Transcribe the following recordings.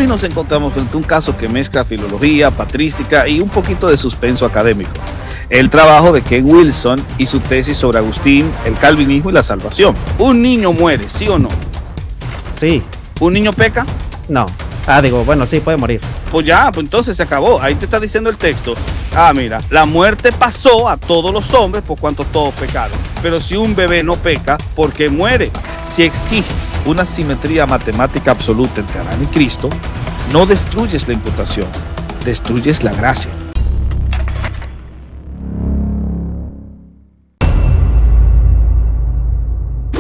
Hoy nos encontramos frente a un caso que mezcla filología, patrística y un poquito de suspenso académico. El trabajo de Ken Wilson y su tesis sobre Agustín, el calvinismo y la salvación. ¿Un niño muere, sí o no? Sí. ¿Un niño peca? No. Bueno, sí, puede morir. Pues ya, pues entonces se acabó. Ahí te está diciendo el texto. Mira, la muerte pasó a todos los hombres por cuanto todos pecaron. Pero si un bebé no peca, ¿por qué muere? Si exiges una simetría matemática absoluta entre Adán y Cristo, no destruyes la imputación, destruyes la gracia.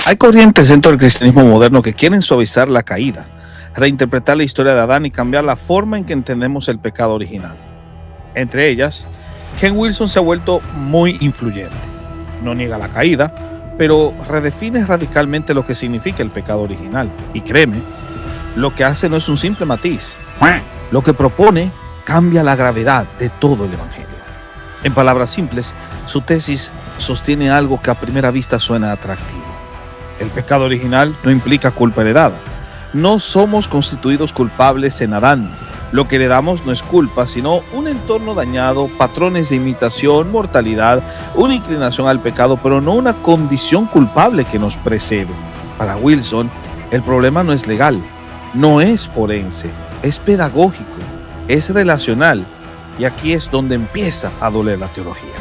Hay corrientes dentro del cristianismo moderno que quieren suavizar la caída, reinterpretar la historia de Adán y cambiar la forma en que entendemos el pecado original. Entre ellas, Ken Wilson se ha vuelto muy influyente. No niega la caída, pero redefine radicalmente lo que significa el pecado original. Y créeme, lo que hace no es un simple matiz. Lo que propone cambia la gravedad de todo el evangelio. En palabras simples, su tesis sostiene algo que a primera vista suena atractivo. El pecado original no implica culpa heredada. No somos constituidos culpables en Adán. Lo que heredamos no es culpa, sino un entorno dañado, patrones de imitación, mortalidad, una inclinación al pecado, pero no una condición culpable que nos precede. Para Wilson, el problema no es legal, no es forense, es pedagógico, es relacional. Y aquí es donde empieza a doler la teología.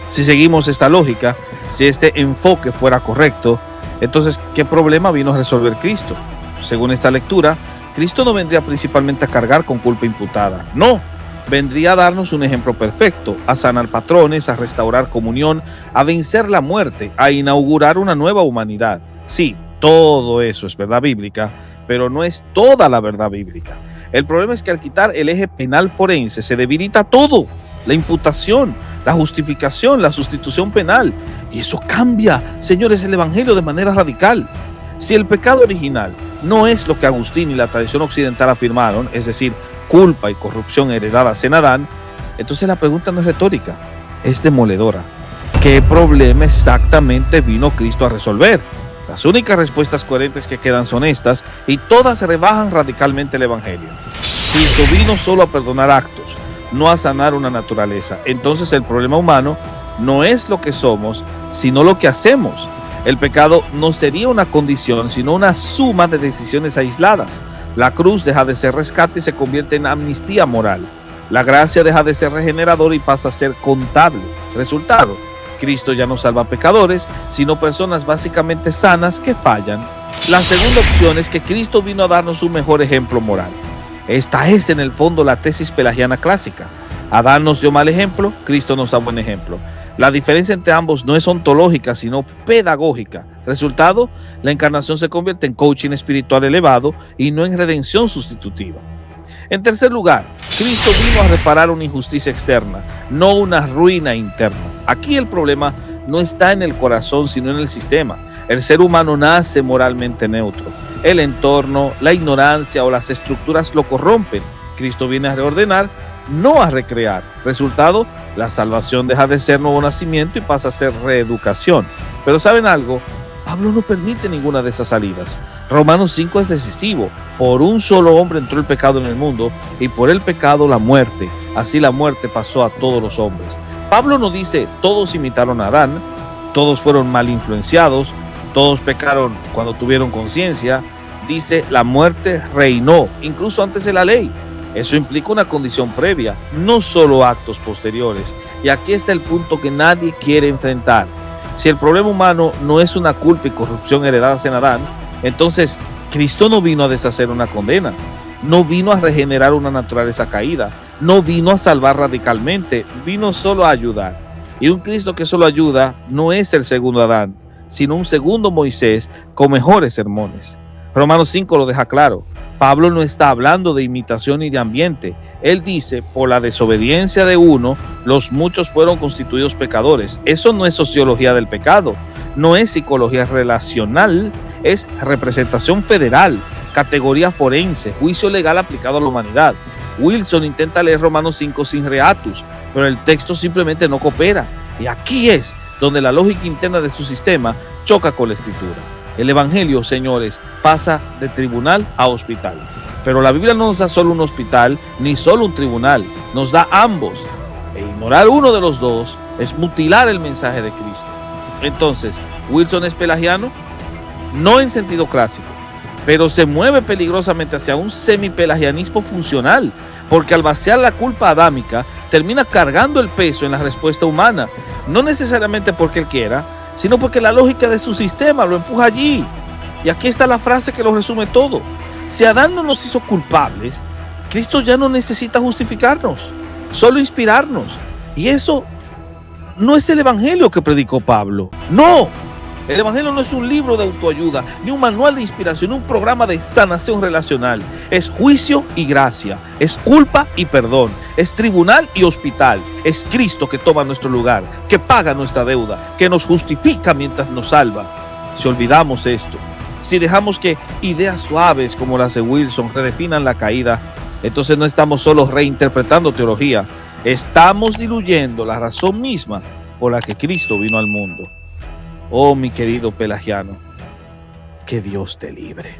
Si seguimos esta lógica, si este enfoque fuera correcto, entonces, ¿qué problema vino a resolver Cristo? Según esta lectura, Cristo no vendría principalmente a cargar con culpa imputada. No, vendría a darnos un ejemplo perfecto, a sanar patrones, a restaurar comunión, a vencer la muerte, a inaugurar una nueva humanidad. Sí, todo eso es verdad bíblica, pero no es toda la verdad bíblica. El problema es que al quitar el eje penal forense se debilita todo, la imputación, la justificación, la sustitución penal. Y eso cambia, señores, el evangelio de manera radical. Si el pecado original no es lo que Agustín y la tradición occidental afirmaron, es decir, culpa y corrupción heredadas en Adán, entonces la pregunta no es retórica, es demoledora. ¿Qué problema exactamente vino Cristo a resolver? Las únicas respuestas coherentes que quedan son estas, y todas rebajan radicalmente el evangelio. Cristo vino solo a perdonar actos, no a sanar una naturaleza. Entonces el problema humano no es lo que somos, sino lo que hacemos. El pecado no sería una condición, sino una suma de decisiones aisladas. La cruz deja de ser rescate y se convierte en amnistía moral. La gracia deja de ser regeneradora y pasa a ser contable. Resultado, Cristo ya no salva pecadores, sino personas básicamente sanas que fallan. La segunda opción es que Cristo vino a darnos un mejor ejemplo moral. Esta es en el fondo la tesis pelagiana clásica. Adán nos dio mal ejemplo, Cristo nos da buen ejemplo. La diferencia entre ambos no es ontológica, sino pedagógica. Resultado, la encarnación se convierte en coaching espiritual elevado y no en redención sustitutiva. En tercer lugar, Cristo vino a reparar una injusticia externa, no una ruina interna. Aquí el problema no está en el corazón, sino en el sistema. El ser humano nace moralmente neutro. El entorno, la ignorancia o las estructuras lo corrompen. Cristo viene a reordenar, no a recrear. Resultado, la salvación deja de ser nuevo nacimiento y pasa a ser reeducación. Pero ¿saben algo? Pablo no permite ninguna de esas salidas. Romanos 5 es decisivo. Por un solo hombre entró el pecado en el mundo y por el pecado la muerte. Así la muerte pasó a todos los hombres. Pablo no dice todos imitaron a Adán, todos fueron mal influenciados, todos pecaron cuando tuvieron conciencia. Dice la muerte reinó incluso antes de la ley. Eso implica una condición previa, no solo actos posteriores. Y aquí está el punto que nadie quiere enfrentar. Si el problema humano no es una culpa y corrupción heredadas en Adán, entonces Cristo no vino a deshacer una condena, no vino a regenerar una naturaleza caída, no vino a salvar radicalmente, vino solo a ayudar. Y un Cristo que solo ayuda no es el segundo Adán, sino un segundo Moisés con mejores sermones. Romanos 5 lo deja claro. Pablo no está hablando de imitación ni de ambiente. Él dice, por la desobediencia de uno, los muchos fueron constituidos pecadores. Eso no es sociología del pecado, no es psicología relacional, es representación federal, categoría forense, juicio legal aplicado a la humanidad. Wilson intenta leer Romanos 5 sin reatus, pero el texto simplemente no coopera. Y aquí es donde la lógica interna de su sistema choca con la escritura. El evangelio, señores, pasa de tribunal a hospital. Pero la Biblia no nos da solo un hospital, ni solo un tribunal, nos da ambos. E ignorar uno de los dos es mutilar el mensaje de Cristo. Entonces, ¿Wilson es pelagiano? No en sentido clásico, pero se mueve peligrosamente hacia un semipelagianismo funcional, porque al vaciar la culpa adámica, termina cargando el peso en la respuesta humana, no necesariamente porque él quiera, sino porque la lógica de su sistema lo empuja allí. Y aquí está la frase que lo resume todo. Si Adán no nos hizo culpables, Cristo ya no necesita justificarnos, solo inspirarnos. Y eso no es el evangelio que predicó Pablo. No, el evangelio no es un libro de autoayuda, ni un manual de inspiración, ni un programa de sanación relacional. Es juicio y gracia, es culpa y perdón, es tribunal y hospital. Es Cristo que toma nuestro lugar, que paga nuestra deuda, que nos justifica mientras nos salva. Si olvidamos esto, si dejamos que ideas suaves como las de Wilson redefinan la caída, entonces no estamos solo reinterpretando teología, estamos diluyendo la razón misma por la que Cristo vino al mundo. Oh, mi querido pelagiano, que Dios te libre.